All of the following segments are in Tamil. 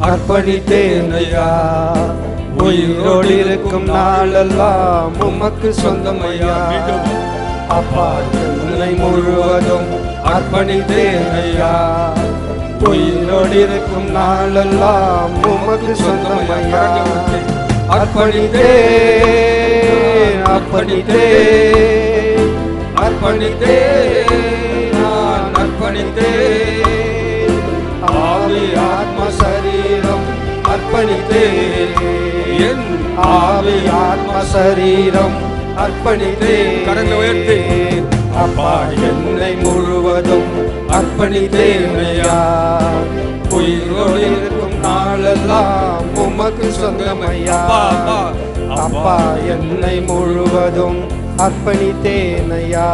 அர்ப்பணித்தேன் ஐயா. உயிரோடு இருக்கும் நாளெல்லாம் உமக்கு சொந்தம் ஐயா. அப்பா என்னை முழுவதும் அர்ப்பணித்தேன் ஐயா. உயிரோடு இருக்கும் நாளெல்லாம் உமக்கு சொந்தம் ஐயா. அர்ப்பணித்தேன் அர்ப்பணித்தேன் அர்ப்பணித்தேன் நான் அர்ப்பணித்தேன். ஆவி ஆத்ம சரீரம் அர்ப்பணித்தேன். என் ஆவி ஆத்ம சரீரம் அர்ப்பணித்தேன். கரங்களை உயர்த்தி அப்பா என்னை முழுவதும் அர்ப்பணித்தேன் ஐயா. உயிரோடு இருக்கும் நாளெல்லாம் உமக்கு சொந்தம் ஐயா. அப்பா என்னை முழுவதும் அர்ப்பணித்தேன் ஐயா.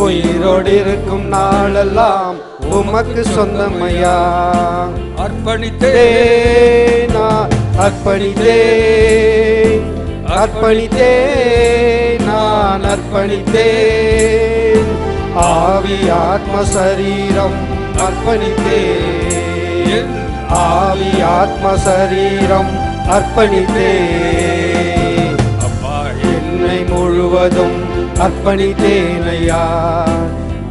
உயிரோடு இருக்கும் நாளெல்லாம் உமக்கு சொந்தம் ஐயா. அர்ப்பணித்தேன் அர்ப்பணித்தேன் அர்ப்பணித்தேன் நான் அர்ப்பணித்தேன். ஆவி ஆத்ம சரீரம் அர்ப்பணித்தேன். ஆவி ஆத்ம சரீரம் அர்ப்பணித்தேன். அப்பா என்னை முழுவதும் அர்ப்பணித்தேன் ஐயா.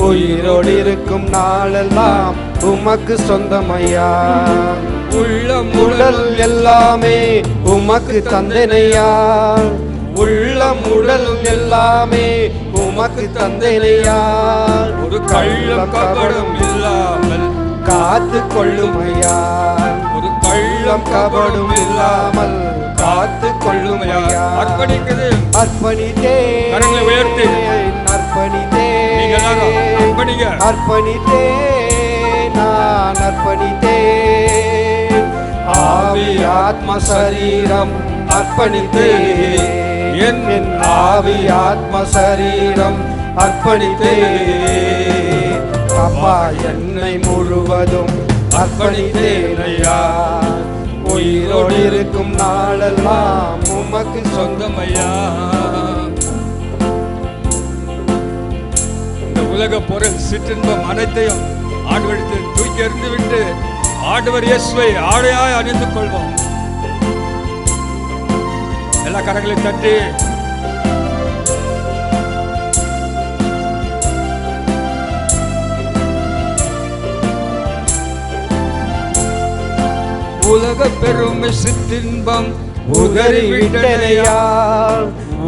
உயிரோடு இருக்கும் நாளெல்லாம் உமக்கு சொந்தம் ஐயா. உள்ளம் உடல் எல்லாமே உமக்கு தந்தனையா. உள்ளம் உடல் எல்லாமே உமக்கு தந்தனையா. ஒரு கள்ளம் கபடம் இல்லாமல் காத்து கொள்ளும் ஐயா. ஒரு கள்ளம் கபடம் இல்லாமல் காத்து கொள்ளும் ஐயா. அர்ப்பணிக்கிறேன் அர்ப்பணித்தேன். கரங்களை உயர்த்தி அர்ப்பணித்தேன் அர்ப்பணித்தேன் நான் அர்ப்பணித்தேன். ஆவி ஆத்ம சரீரம் அர்ப்பணித்தேன். என் ஆவி ஆத்ம சரீரம் அர்ப்பணித்தேன். அப்பா என்னை முழுவதும் அர்ப்பணித்தேன் ஐயா. உயிரோடு இருக்கும் நாளெல்லாம் உமக்கு சொந்தம் ஐயா. இந்த உலக பொருள் சிற்றின்பம் அனைத்தையும் ஆண்டவரிடத்தில் தூக்கி எறிந்து விட்டு ஆண்டவர் இயேசுவை ஆடையாய் அணிந்து கொள்வோம். எல்லா கரங்களையும் தட்டி உலக பெருமை சிற்றின்பம் உதறிவிட்டனையா.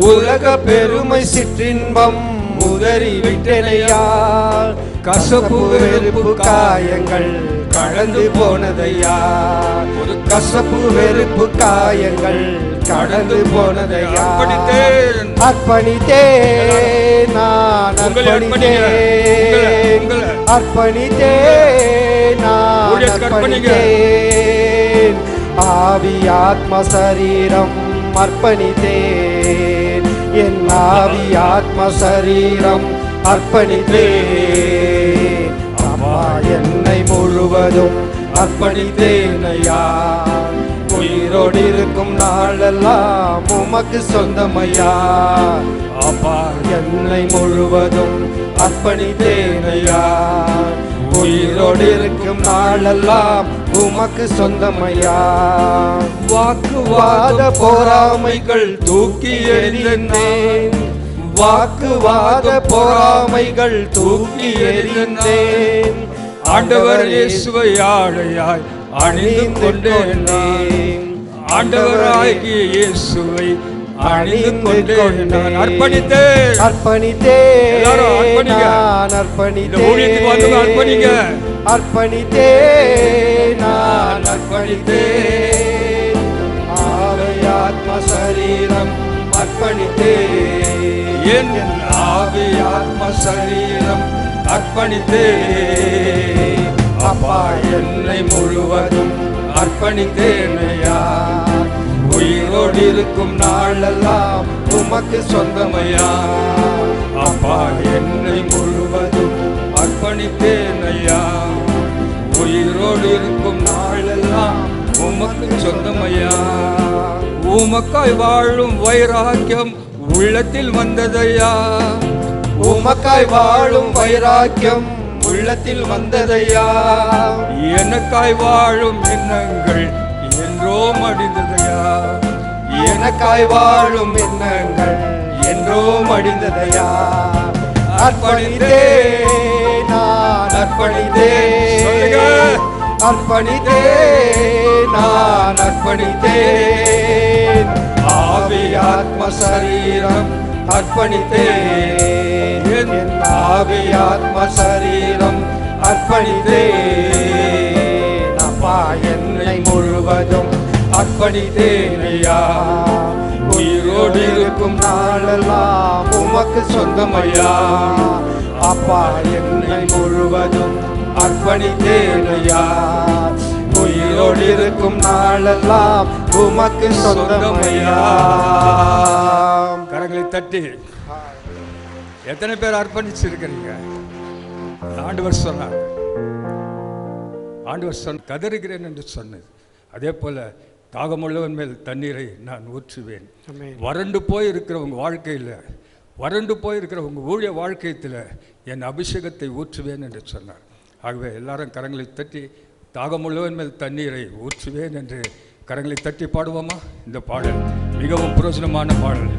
உலக பெருமை சிற்றின்பம் உதறிவிட்டனையா. கசப்பு வெறுப்பு காயங்கள் கடந்து போனதையா. ஒரு கசப்பு வெறுப்பு காயங்கள் கடந்து போனதையா. அர்ப்பணித்தேன் நான் அர்ப்பணித்தேன் அர்ப்பணித்தேன் நான் அர்ப்பணித்தேன். ஆவி ஆத்ம சரீரம் அர்ப்பணித்தேன். என் ஆவி ஆத்ம சரீரம் அர்ப்பணித்தேன். அப்பா என்னை முழுவதும் அர்ப்பணித்தேன் ஐயா. உயிரோடு இருக்கும் நாளெல்லாம் உமக்கு சொந்தம் ஐயா. அப்பா என்னை முழுவதும் அர்ப்பணித்தேன் ஐயா. உயிரோடு இருக்கும் நாளெல்லாம் உமக்கு சொந்தம் ஐயா. வாக்குவாத பொறாமைகள் தூக்கி எறிந்தேன். வாக்குவாத பொறாமைகள் தூக்கி எறிந்தேன். ஆண்டவர் இயேசுவை ஆடையாய் அணிந்து கொண்டேன். ஆண்டவராகிய இயேசுவை அணிந்து கொண்டேன். அர்ப்பணித்தேன் அர்ப்பணித்தேன் நான் அர்ப்பணித்தேன் அர்ப்பணித்தேன் நான் அர்ப்பணித்தேன். ஆவி ஆத்ம சரீரம் அர்ப்பணித்தேன். என் ஆவி ஆத்ம சரீரம் அர்ப்பணித்தேன். அப்பா என்னை முழுவதும் அர்ப்பணித்தேன் ஐயா. உயிரோடு இருக்கும் நாளெல்லாம் உமக்கு சொந்தமையா. அப்பா என்னை முழுவதும் அர்ப்பணித்தேன் ஐயா. உயிரோடு இருக்கும் நாளெல்லாம் உமக்கு சொந்தமையா. உமக்காய் வாழும் வைராக்கியம் உள்ளத்தில் வந்ததையா. உமக்காய் வாழும் வைராக்கியம் உள்ளத்தில் வந்ததையா. எனக்காய் வாழும் எண்ணங்கள் என்றோ மடிந்ததையா. எனக்காய் வாழும் எண்ணங்கள் என்றோ மடிந்ததையா. அர்ப்பணித்தேன் நான் அர்ப்பணித்தேன், அர்ப்பணித்தேன் நான் அர்ப்பணித்தேன். ஆவி ஆத்ம சரீரம் அர்ப்பணித்தேன், என் ஆவி ஆத்ம சரீரம் அர்ப்பணித்தேன். அப்பா என்னை முழுவதும் அர்ப்பணித்தேன் ஐயா. உயிரோடு இருக்கும் நாளெல்லாம் உமக்கு சொந்தமையா. அப்பா என்னை முழுவதும் அர்ப்பணித்தேன் ஐயா. உயிரோடு இருக்கும் நாளெல்லாம் உமக்கு சொந்தமையா. கரங்களை தட்டி எத்தனை பேர் அர்ப்பணிச்சிருக்கிறீங்க? ஆண்டவர் சொன்னார், ஆண்டவர் கதறுகிறேன் என்று சொன்னது. அதே போல தாகமுள்ளவன் மேல் தண்ணீரை நான் ஊற்றுவேன். வறண்டு போய் இருக்கிற உங்க வாழ்க்கையில், வறண்டு போயிருக்கிற உங்கள் ஊழிய வாழ்க்கையில் என் அபிஷேகத்தை ஊற்றுவேன் என்று சொன்னார். ஆகவே எல்லாரும் கரங்களை தட்டி தாகமுள்ளவன் மேல் தண்ணீரை ஊற்றுவேன் என்று கரங்களை தட்டி பாடுவோமா? இந்த பாடல் மிகவும் பிரயோஜனமான பாடல்.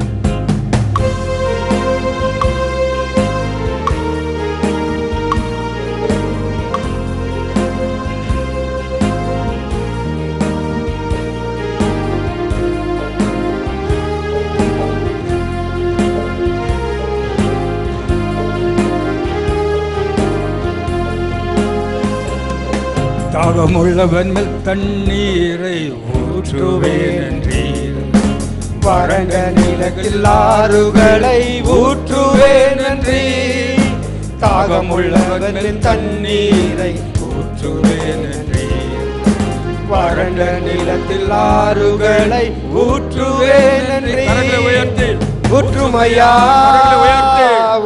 தாகமுள்ளவன் மேல் தண்ணீரை ஊற்றுவேன் என்றீர். வறண்ட நிலத்தில் ஆறுகளை ஊற்றுவேன் என்றீர். தாகமுள்ளவன் மேல் தண்ணீரை ஊற்றுவேன் என்றீர். வறண்ட நிலத்தில் ஆறுகளை ஊற்றுவேன் என்றீர். ஊற்றுமையா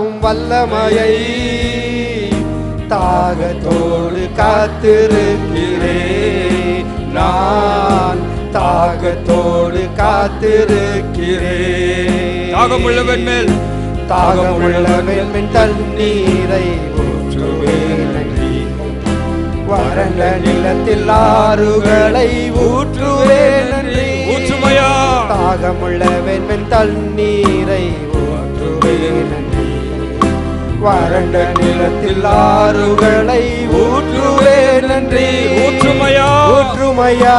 உம் வல்லமையை தாகத்தோடு காத்திருக்கிறேன் நான். தாகத்தோடு காத்திருக்கிறேன். தாகமுள்ளவன் மேல் தண்ணீரை ஊற்றுவேன். வறண்ட நிலத்தில் ஆறுகளை ஊற்றுவேன். ஊற்றுமையா தாகமுள்ளவன் மேல் தண்ணீரை ஊற்றுவேன். வறண்ட நிலத்தில் ஆறுகளை ஊற்றுவேன் நன்றி. ஊற்றுமையா ஊற்றுமையா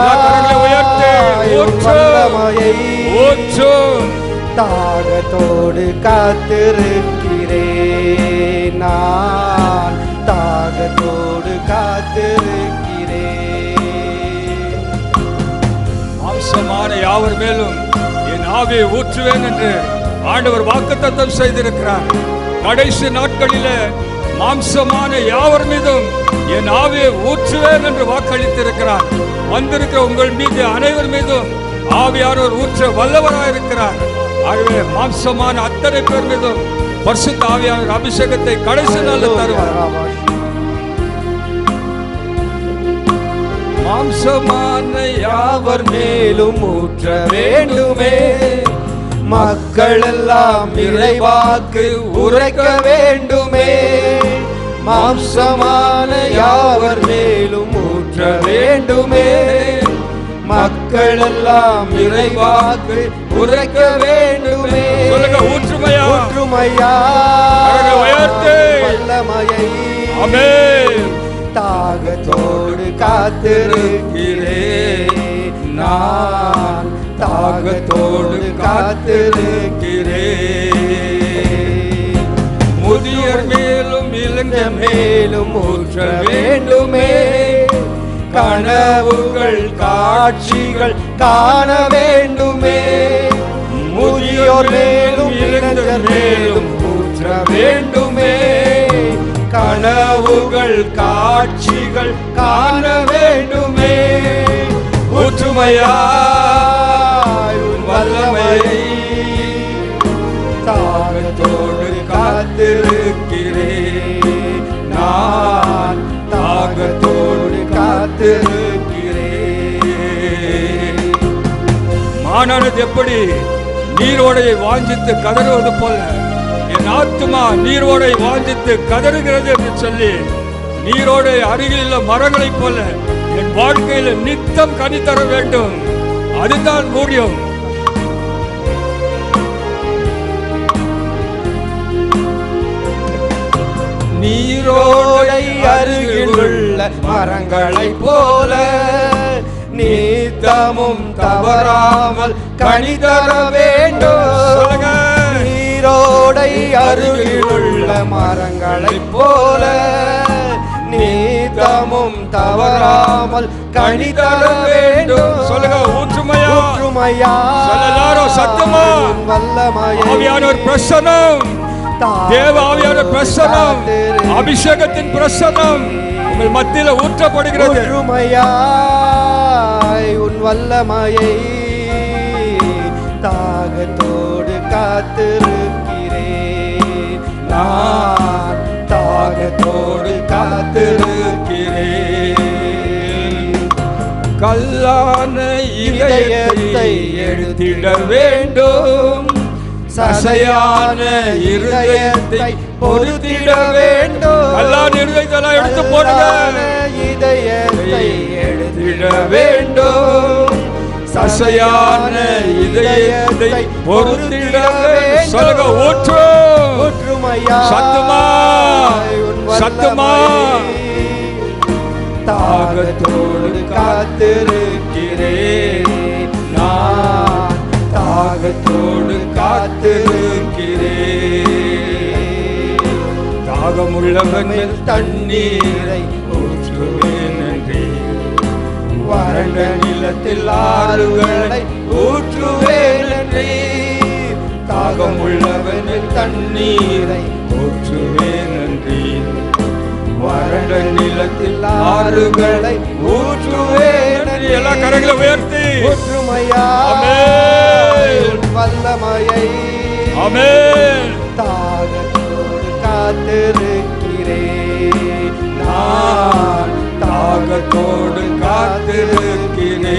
வல்லமையை தாகத்தோடு காத்திருக்கிறேன் நான். தாகத்தோடு காத்திருக்கிறேன். மாம்சமான யாவர் மேலும் என் ஆவியை ஊற்றுவேன் என்று ஆண்டவர் வாக்குத்தத்தம் செய்திருக்கிறார். கடைசி நாட்களில மாம்சமான யாவர் மீதும் என் ஆவியை ஊற்றுவேன் என்று வாக்களித்திருக்கிறார். வந்திருக்கிற உங்கள் மீது அனைவர் மீதும் ஆவியானவர் ஊற்ற வல்லவராயிருக்கிறார். ஆகவே மாம்சமான அத்தனை பேர் மீதும் பரிசுத்த ஆவியானவர் அபிஷேகத்தை கடைசி நாளில் தருவார். மாம்சமான யாவர் மேலும் ஊற்ற வேண்டுமே. மக்கள் எல்லாம் இறைவாக்கு உரைக்க வேண்டுமே. மாம்சமான யாவர் மேலும் ஊற்ற வேண்டுமே. மக்கள் எல்லாம் இறைவாக்கு உரைக்க வேண்டுமே. ஊற்றுமையா ஊற்றுமையா வல்லமையை தாகத்தோடு காத்திருக்கிறேன் நான். தாகத்தோடு காத்திருக்கிறேன். முதியர் மேலும் இளைஞர் மேலும் ஊற்ற வேண்டுமே. கனவுகள் காட்சிகள் காண வேண்டுமே. முதியோர் மேலும் இளைஞர் மேலும் ஊற்ற வேண்டுமே. கனவுகள் காட்சிகள் காண வேண்டுமே. ஊற்றுமையா வல்லமையை தாகத்தோடு காத்திருக்கிறேன் நான். தாகத்தோடு காத்திருக்கிறேன். மானானது எப்படி நீரோடையை வாஞ்சித்து கதறுவது போல என் ஆத்துமா நீரோடை வாஞ்சித்து கதறுகிறது என்று சொல்லி நீரோடு அருகில் உள்ள மரங்களைப் போல என் வாழ்க்கையில நித்தம் கனி தர வேண்டும். அதுதான் ஊழியம். நீரோடை அருகில் உள்ள மரங்களைப் போல நித்தமும் தவறாமல் கனி தர வேண்டும். நீரோடை அருகில் உள்ள மரங்களைப் போல நித்தமும் தவறாமல் கனி தர வேண்டும். சொல்லுங்க, ஊற்றுமையா ஊற்றுமையா எல்லாரும் சத்தமா வல்லமையா ஆவியானவர் பிரசன்னம், தேவ ஆவியானவர் பிரசன்னம், அபிஷேகத்தின் பிரசன்னம் உங்கள் மத்தியில ஊற்றப்படுகிறது. ஊற்றுமையாய் உன் வல்லமையை தாகத்தோடு காத்திருக்கிறேன். நான் தாகத்தோடு காத்திருக்கிறேன். கல்லான இதயத்தை எடுத்திட வேண்டும், சசையான இருதயத்தை பொறுத்திட வேண்டும். கல்லான இருதயத்தை எடுத்து போடுங்க. இதயத்தை எடுத்திட வேண்டும், சசையான இதயத்தை பொறுத்திட வேண்டும். சொல்லுங்க, ஊற்றுமையா சத்தமா சத்தமா தாகத்தோடு காத்திருக்கிறேன். நான் தாகத்தோடு காத்திருக்கிறேன். தாகமுள்ளவன் தண்ணீரை ஊற்றுவேன் நன்றி, வறண்ட நிலத்தில் ஆறுகளை ஊற்றுவேன் நன்றி. தாகமுள்ளவன் தண்ணீரை ஊற்றுவேன் நன்றி, வறண்ட நிலத்தில் ஆறுகளை ஊற்றுவேன் நன்றி. எல்லா கரங்களை உயர்த்தி ஊற்றுமையா வல்லமையை ஆமென் தாகத்தோடு காத்திருக்கிறேன். நான் தாகத்தோடு காத்திருக்கிறேன்.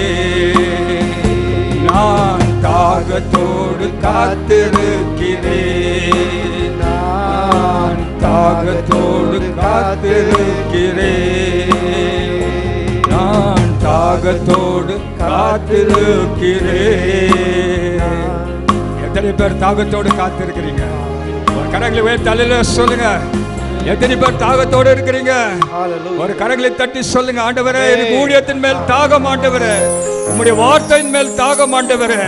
நான் தாகத்தோடு காத்திருக்கிறேன். நான் தாகத்தோடு காத்திருக்கிறேன். நான் தாகத்தோடு காத்திருக்கிறேன். எத்தனை பேர் தாகத்தோடு காத்திருக்கிறீங்க? ஒரு கரங்களை உயர்த்தி தலையில சொல்லுங்க. எத்தனை பேர் தாகத்தோடு இருக்கிறீங்க? ஒரு கரங்களை தட்டி சொல்லுங்க, ஆண்டவரே எனக்கு ஊழியத்தின் மேல் தாகம், ஆண்டவரே உம்முடைய வார்த்தையின் மேல் தாகம், ஆண்டவரே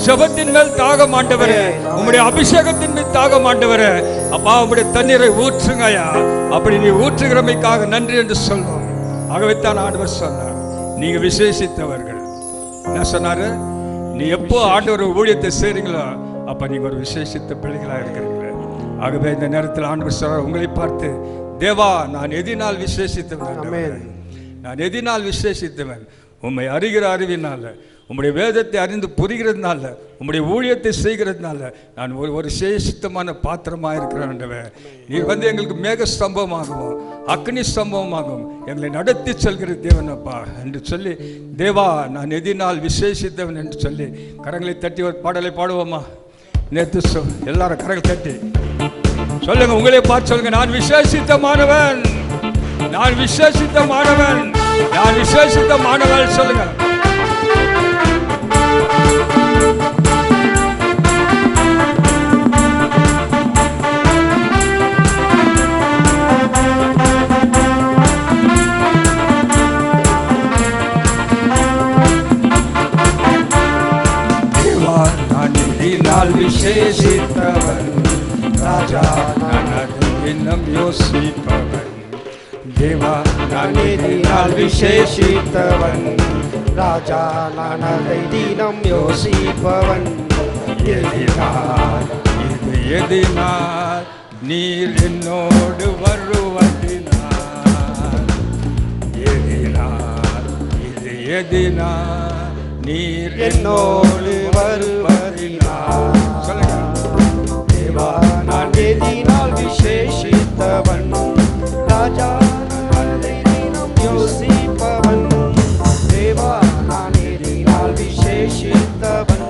ஜெபத்தின் மேல் தாகம், ஆண்டவரே உம்முடைய அபிஷேகத்தின் மேல் தாகம், ஆண்டவரே அப்பா உம்முடைய தண்ணீரை ஊற்றுங்கயா. அப்படி நீ ஊற்றுகிறமைக்காக நன்றி என்று சொல்வோம். ஆகவே தான் ஆண்டவர் சொன்னார், நீங்க விசேஷித்தவர்கள். என்ன சொன்னாரு? நீ எப்போ ஆண்டவர் ஊழியத்தை செய்றீங்களோ அப்ப நீங்க ஒரு விசேஷித்த பிள்ளைகளா இருக்கிறீங்க. ஆகவே இந்த நேரத்தில் ஆண்டவர் சொல்றார், உங்களை பார்த்து, தேவா நான் எதினால் விசேஷித்தவன், நான் எதினால் விசேஷித்தவன்? உம்மை அறிகிற அறிவினால, உம்முடைய வேதத்தை அறிந்து புரிகிறதுனால, உம்முடைய ஊழியத்தை செய்கிறதுனால நான் ஒரு விசேஷித்தமான பாத்திரமாக இருக்கிறேன். ஆண்டவர் நீர் வந்து எங்களுக்கு மேக ஸ்தம்பமாகவும் அக்னி ஸ்தம்பமாகவும் எங்களை நடத்தி செல்கிற தேவன் அப்பா என்று சொல்லி, தேவா நான் எதினால் விசேஷித்தவன் என்று சொல்லி கரங்களை தட்டி ஒரு பாடலை பாடுவோமா? நேற்று எல்லாரும் கரங்களை தட்டி சொல்லுங்க, உங்களே பார்த்து சொல்லுங்க, நான் விசேஷித்தமானவன், நான் விசேஷித்தமானவன், நான் விசேஷித்தமானவன் சொல்லுங்க. தேவா நான் எதினால் விசேஷித்தவன், ராஜா நான் தினம் யோசிப்பவன். தேவா நான் எதினால் விசேஷித்தவன், ராஜா நான் அதை தினம் யோசிப்பவன். எதினால் இது எதினால் நீர் என்னோடு வருவதினால், எதினால் இது எதினால் நீர் என்னோடு வருவதினால். சொல்லுங்க, தேவா நான் எதினால் விசேஷித்தவன், ராஜா நான் அதை தினம் யோசிப்பவன். தேவா நான் எதினால் விசேஷித்தவன்,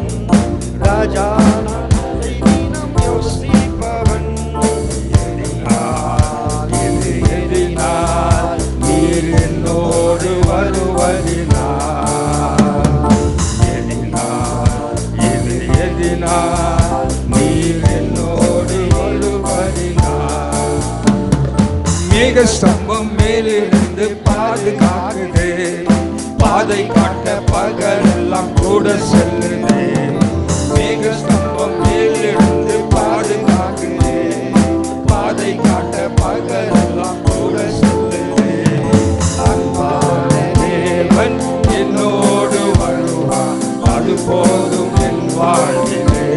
ராஜா நான் அதை தினம் யோசிப்பவன். இது எதினால் மேக ஸ்தம்பம் மேலிருந்து பாதுகாக்குதே, பாதை காட்ட பகலெல்லாம் கூட செல்லுதே. மேக ஸ்தம்பம் மேலிருந்து பாதுகாக்குதே, பாதை காட்ட பகலெல்லாம் கூட செல்லுதே. அன்பான தேவன் என்னோடு வருவான், அது போதும் என் வாழ்விலே.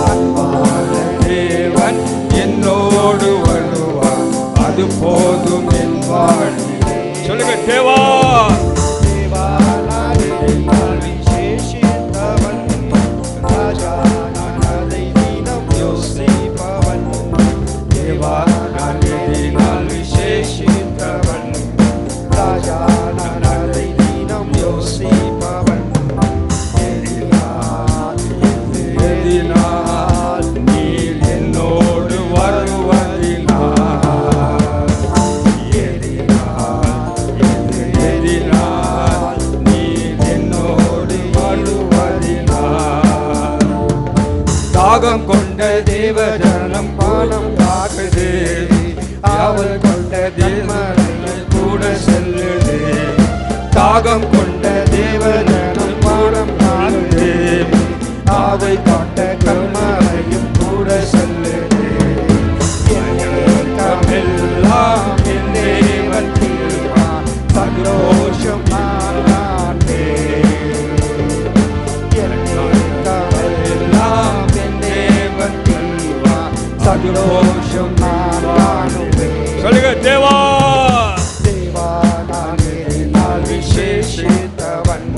அன்பான தேவன் என்னோடு வருவான், அது போதும் என் வாழ்விலே. சொல்லுங்க, தேவா தேவா நான் விசேஷித்தவன், ராஜா நான் அதை தினம் யோசிப்பவன். தேவா நான் விசேஷித்தவன், ராஜா நான் அதை தினம் யோசிப்பவன். எதினால் நீர் என்னோடு வருவதினால், எதினால் நீர் என்னோடு வருவதினால். தாகம் கொண்ட தேவஜனம் பானம் காக்குது, ஆவல் கொண்ட தேவர்கள் கூட செல்லுது. தாகம் கொண்ட தேவஜனம் பானம் காக்குது, ஆவை காட்ட கல்மழையும் கூட செல்லுது. எல்லாம் என் தேவன் தீர்வான், சந்தோஷம் நான் காண்பேன். எல்லாம் என் தேவன் தீர்வான், சந்தோஷம் நான் காணுவேன். சொல்லுங்க, தேவா தேவா நான் விசேஷித்தவன்,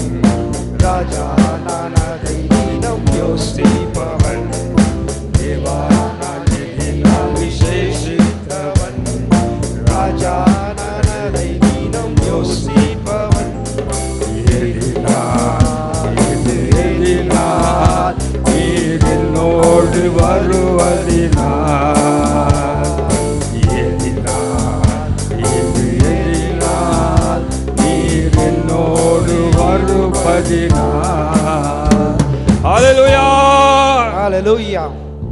ராஜா நான் அதை தினம் யோசிப்பவன். தேவா நான் விசேஷித்தவன், ராஜா நான் அதை தினம் யோசிப்பவன். எதினால் நீர் என்னோடு வருவதினால், எதினால் நீர் என்னோடு வருவதினால். ஹல்லேலூயா. ஹல்லேலூயா.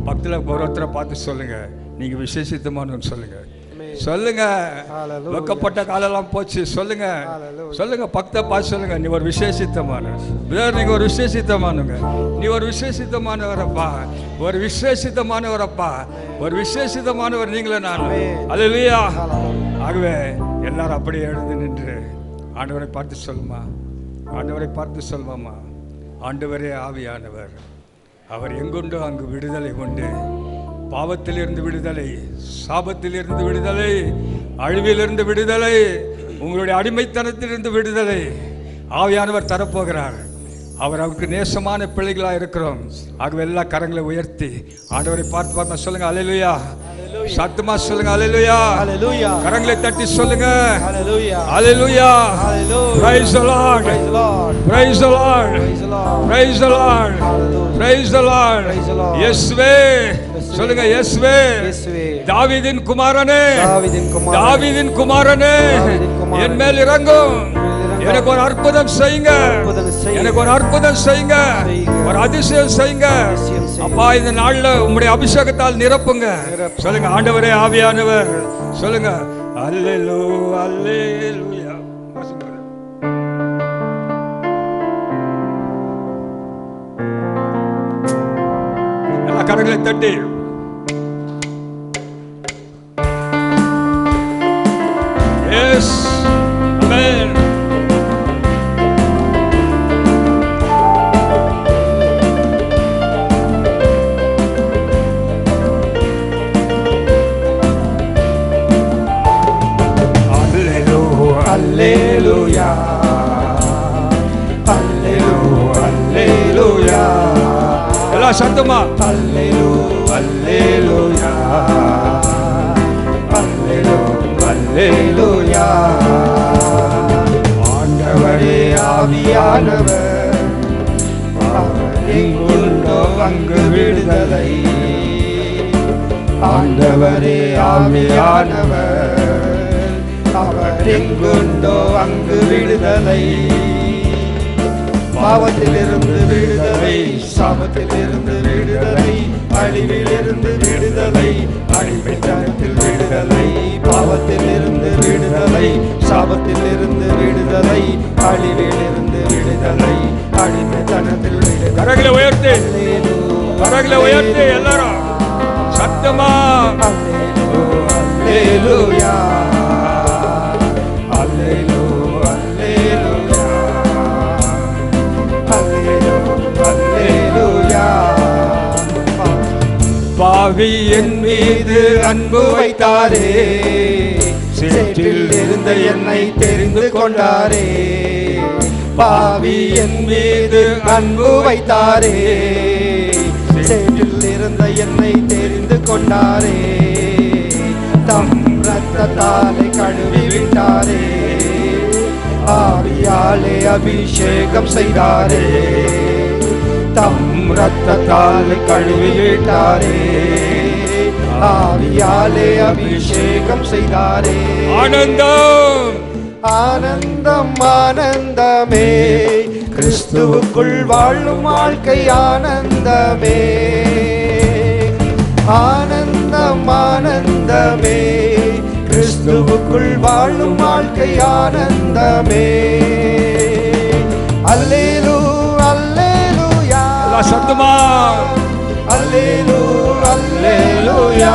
பக்கத்துல ஒருத்தரை பார்த்து சொல்லுங்க, நீங்க விசேஷித்தமானவன் சொல்லுங்க. ஆமென். சொல்லுங்க, ஹல்லேலூயா. வெக்கப்பட்ட காலெல்லாம் போச்சு. சொல்லுங்க, ஹல்லேலூயா. சொல்லுங்க, பக்த பார்த்து சொல்லுங்க, நீ ஒரு விசேஷித்தமான பிரதர், நீங்க ஒரு விசேஷித்தமானவங்க, நீ ஒரு விசேஷித்தமானவரப்பா, ஒரு விசேஷித்தமானவரப்பா, ஒரு விசேஷித்தமானவர் நீங்களே நான். ஆமென். அல்லேலூயா. ஹல்லேலூயா. ஆகவே எல்லாரும் அப்படியே எழுந்து நின்று ஆண்டவரை பார்த்து சொல்லுமா, ஆண்டவரை பார்த்து சொல்வாமா, ஆண்டவரே ஆவியானவர், அவர் எங்குண்டோ அங்கு விடுதலை உண்டு. பாவத்திலிருந்து விடுதலை, சாபத்திலிருந்து விடுதலை, அழிவிலிருந்து விடுதலை, உங்களுடைய அடிமைத்தனத்திலிருந்து விடுதலை ஆவியானவர் தரப்போகிறார். அவருக்கு நேசமான பிள்ளைகளாக இருக்கிறோம். ஆகவே எல்லா கரங்களை உயர்த்தி ஆண்டவரை பார்த்து பார்த்து சொல்லுங்க, அல்லேலூயா. சத்தமா சொல்லுங்க, அல்லேலூயா. ஹல்லேலூயா. கரங்களை தட்டி சொல்லுங்க, ஹல்லேலூயா. அல்லேலூயா. ஹல்லேலூயா. Praise the Lord. Praise the Lord. Praise the Lord. Praise the Lord. Praise the Lord. Hallelujah. Praise the Lord. Praise the Lord. இயேசுவே, சொல்லுங்க, இயேசுவே. இயேசுவே. தாவீதின் குமாரனே, தாவீதின் குமாரனே, தாவீதின் குமாரனே, தாவீதின் குமாரனே, என் மேல் இறங்கும். எனக்கு ஒரு அற்புதம் செய்யுங்க, அற்புதம் செய்யுங்க. எனக்கு ஒரு அற்புதம் செய்யுங்க, செய்யுங்க. ஒரு அதிசயம் செய்யுங்க. அதிசயம் செய்யுங்க. அப்பா, இந்த நாள்ல உம்முடைய அபிஷேகத்தால் நிரப்புங்க. சொல்லுங்க, ஆண்டவரே ஆவியானவர், சொல்லுங்க, அல்லேலூயா, அல்லேலூயா. எல்லா கரங்களை தட்டி எஸ், ஆமென். அல்லேலூயா. அல்லேலூயா. அல்லேலூயா. எல்லாம் சத்தமா அல்லேலூயா. அல்லேலூயா. அல்லேலூயா. அல்லேலூயா. ஆண்டவரே ஆவியானவர், அவர் எங்குண்டோ அங்கு விடுதலை. ஆண்டவரே ஆவியானவர், அவர் எங்குண்டோ அங்கு விடுதலை. பாவத்திலிருந்து விடுதலை, சாபத்திலிருந்து விடுதலை, அழிவிலிருந்து விடுதலை, அடிமைத்தனத்தில் விடுதலை. அழிவிலிருந்து விடுதலை, அடிமைத்தனத்தில் விடுதலை. கரங்களை உயர்த்தி, கரங்களை உயர்த்தி எல்லாரும் சத்தமா அல்லேலூயா, அல்லேலூயா, அல்லேலூயா, அல்லேலூயா. பாவி என் மீது அன்பு வைத்தாரே, சேற்றில் இருந்த என்னை தெரிந்து கொண்டாரே. பாவி என் மீது அன்பு வைத்தாரே, சேற்றில் இருந்த என்னை தெரிந்து கொண்டாரே. தம் இரத்தத்தாலே கழுவி விட்டாரே, ஆவியாலே அபிஷேகம் செய்தாரே. தம் இரத்தத்தாலே கழுவி விட்டாரே, ஆவியாலே அபிஷேகம் செய்தாரே. ஆனந்தம், ஆனந்தம், ஆனந்தமே, கிறிஸ்துவுக்குள் வாழும் வாழ்க்கை ஆனந்தமே. ஆனந்தம், ஆனந்தமே, கிறிஸ்துவுக்குள் வாழும் வாழ்க்கை ஆனந்தமே. அல்லேலூயா, அல்லேலூயா, சத்தமா அல்லேலூயா, அல்லேலூயா,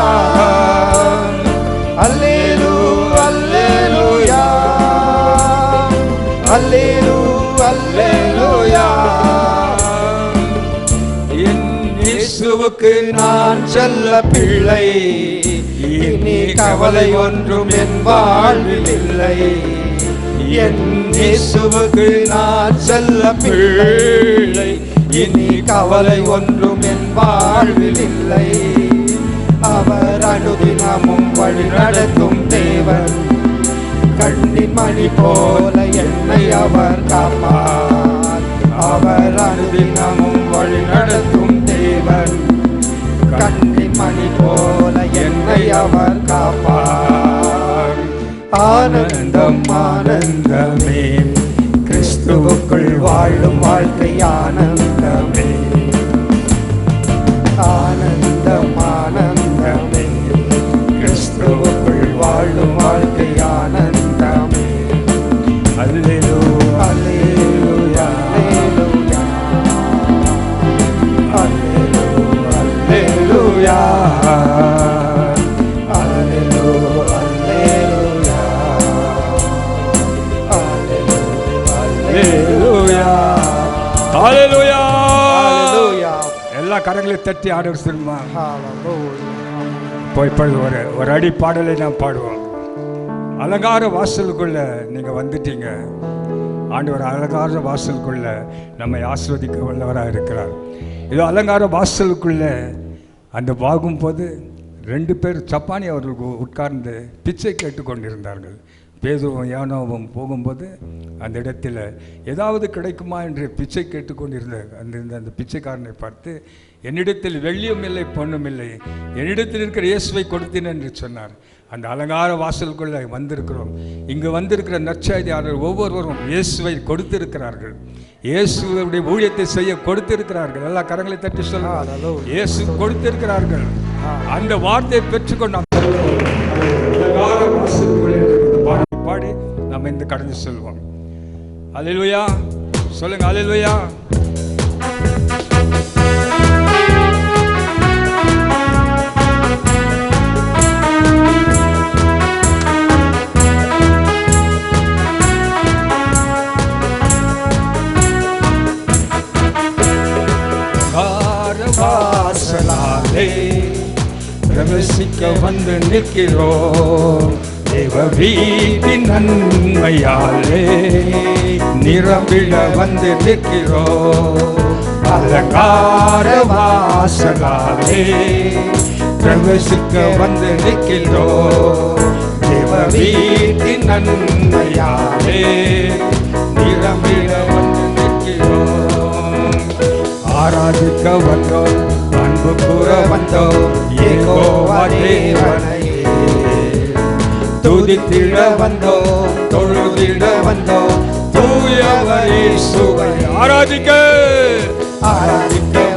அல்லேலூயா, அல்லேலூயா, அல்லேலூயா, அல்லேலூயா. என் இயேசுவுக்கு நான் செல்ல பிள்ளை, இனி கவலை ஒன்றும் என் வாழ்வில் இல்லை. என் இயேசுவுக்கு நான் செல்ல பிள்ளை, இனி கவலை ஒன்றும் என் வாழ்வில் இல்லை. அவர் அனுதினமும் வழி நடத்தும் தேவன், கண்ணின் மணி போல என்னை அவர் காப்பார். அவர் அனுதினமும் வழி நடத்தும் தேவன், கண்ணின் மணி போல என்னை அவர் காப்பார். ஆனந்தம், ஆனந்தமே, கிறிஸ்துவுக்குள் வாழும் வாழ்க்கை ஆனந்தமே. ஆனந்தம், ஆனந்தமே, கிறிஸ்துவுக்குள் வாழும் வாழ்க்கை ஆனந்தமே. அல்லேலூயா, அல்லேலூயா, அல்லேலூயா, அல்லேலூயா, அல்லேலூயா, அல்லேலூயா, அல்லேலூயா, அல்லேலூயா. அல்லேலூயா. எல்லா கரங்களையும் தட்டி ஆடவர் சொல்லுமா. ஹalleluya. இப்போ இப்பொழுது ஒரு அடி பாடலை நாம் பாடுவோம். அலங்கார வாசலுக்குள்ள நீங்க வந்துட்டீங்க. ஆண்டவர் அலங்கார வாசலுக்குள்ள நம்மை ஆசீர்வதிக்க வல்லவராக இருக்கிறார். இது அலங்கார வாசலுக்குள்ள அந்த வாகும்போது 2 பேர் சப்பானி அவர்களுக்கு உட்கார்ந்து பிச்சை கேட்டுக்கொண்டிருந்தார்கள். பேதுருவும் யோனாவும் போகும்போது அந்த இடத்துல ஏதாவது கிடைக்குமா என்று பிச்சை கேட்டுக்கொண்டிருந்த அந்த பிச்சைக்காரனை பார்த்து, என்னிடத்தில் வெள்ளியும் இல்லை பொன்னும் இல்லை, என்னிடத்தில் இருக்கிற இயேசுவை கொடுத்தேன் என்று சொன்னார். அந்த அலங்கார வாசலுக்குள்ளே வந்திருக்கிறோம். இங்கு வந்திருக்கிற நற்செய்தியாளர் ஒவ்வொருவரும் இயேசுவை கொடுத்திருக்கிறார்கள். இயேசுடைய ஊழியத்தை செய்ய கொடுத்திருக்கிறார்கள். எல்லா கரங்களை தட்டி சொல்லுங்க. இயேசு கொடுத்திருக்கிறார்கள். அந்த வார்த்தையை பெற்றுக்கொண்டு பாடி நம்ம இந்த கடந்து செல்வோம். அல்லேலூயா சொல்லுங்க. அல்லேலூயா. வாசலாலே பிரவேசிக்க வந்து நிற்கிறோம். தேவ வீட்டின் நன்மையாலே நிரம்பிட வந்து நிற்கிறோம். அலங்கார வாசலாலே பிரவேசிக்க வந்து நிற்கிறோம். தேவ வீட்டின் நன்மையாலே நிரம்பிட வந்து நிற்கிறோம். ஆராதிக்க வந்தோம், அன்பு கூற வந்தோம், யெகோவா தேவனையே துதித்திட வந்தோம், தொழுதிட வந்தோம், தூயவர் இயேசுவை ஆராதிக்க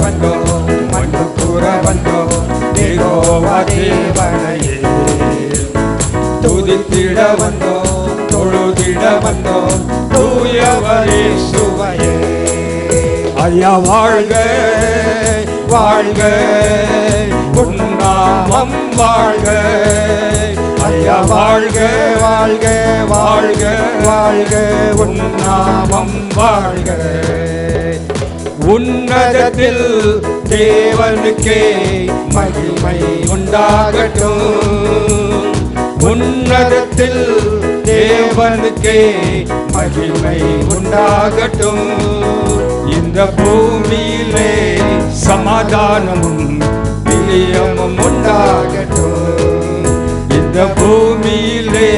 வந்தோம், அன்பு கூற வந்தோம், யெகோவா தேவனையே துதித்திட வந்தோம், தொழுதிட வந்தோம், தூயவர் இயேசுவையே. ஐயா வாழ்க வாழ்க உன் நாமம் வாழ்க. ஐயா வாழ்க வாழ்க வாழ்க வாழ்க உன் நாமம் வாழ்க. உன்னதத்தில் தேவனுக்கே மகிமை உண்டாகட்டும். உன்னதத்தில் தேவனுக்கே மகிமை உண்டாகட்டும். இந்த பூமியிலே சமாதானமும் பிரியமும் உண்டாகட்டும். இந்த பூமியிலே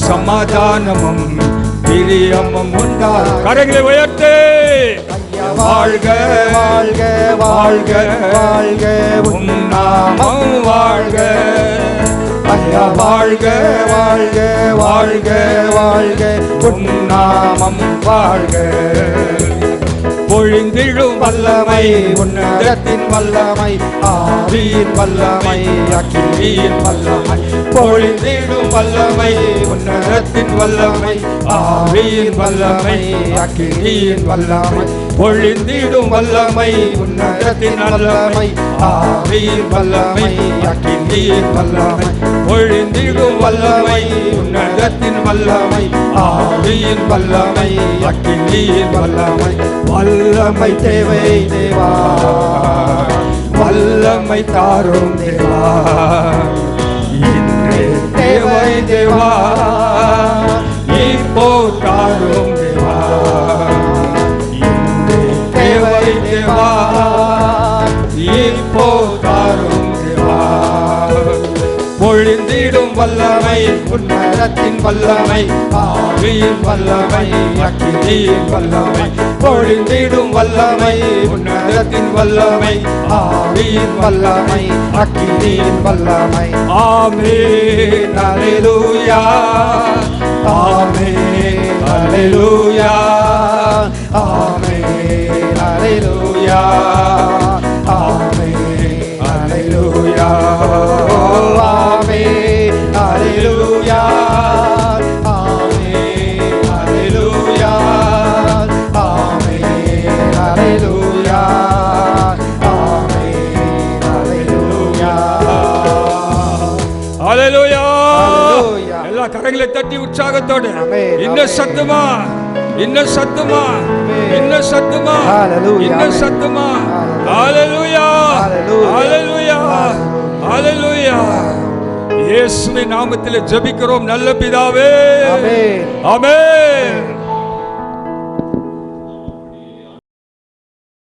சமாதானமும் பிரியமும் உண்டாகட்டும். கரங்களை உயர்த்து வாழ்க வாழ்க வாழ்க வாழ்க உன் நாமம் வாழ்க. ஐயா வாழ்க வாழ்க வாழ்க வாழ்க உன் நாமம் வாழ்க. பொழிந்திடும் வல்லமை உன்னதத்தின் வல்லமை, ஆவியின் வல்லமை அக்கினியின் வல்லமை. பொழிந்திடும் வல்லமை உன்னதத்தின் வல்லமை, ஆவியின் வல்லமை அக்கினியின் வல்லமை. பொழிந்திடும் வல்லமை உன்னதத்தின் வல்லமை, ஆவியின் வல்லமை அக்கினியின் வல்லமை. பொழிந்திடும் வல்லமை உன்னதத்தின் வல்லமை, ஆவியின் வல்லமை அக்கினியின் வல்லமை. வல்லமை தேவை தேவா, வல்லமை தாரும் தேவா. இன்று தேவை தேவா, இப்போ தாரும் தேவா. இன்று தேவை தேவா, இப்போ தாரும் தேவா. பொழிந்திடும் வல்லமை உன்னதத்தின் வல்லமை, ஆவியின் வல்லமை அக்கினியின் வல்லமை. பொழிந்திடும் வல்லமை உன்னதத்தின் வல்லமை, ஆவியின் வல்லமை அக்கினியின் வல்லமை. ஆமென் அல்லேலூயா, ஆமென் அல்லேலூயா, ஆமென் அல்லேலூயா, ஆமென் அல்லேலூயா, ஆமென் அல்லேலூயா, ஆமென் அல்லேலூயா, ஆமென் அல்லேலூயா, ஆமென் அல்லேலூயா. ஹல்லேலூயா. எல்லா கரங்களை தட்டி உற்சாகத்தோடு இன்னும் சத்தமா, இன்னும் சத்தமா, இன்னும் சத்தமா, இன்னும் சத்தமா. ஹல்லேலூயா, ஹல்லேலூயா, ஹல்லேலூயா. இயேசுவின் நாமத்தில் ஜெபிக்கிறோம் நல்ல பிதாவே. ஆமென்.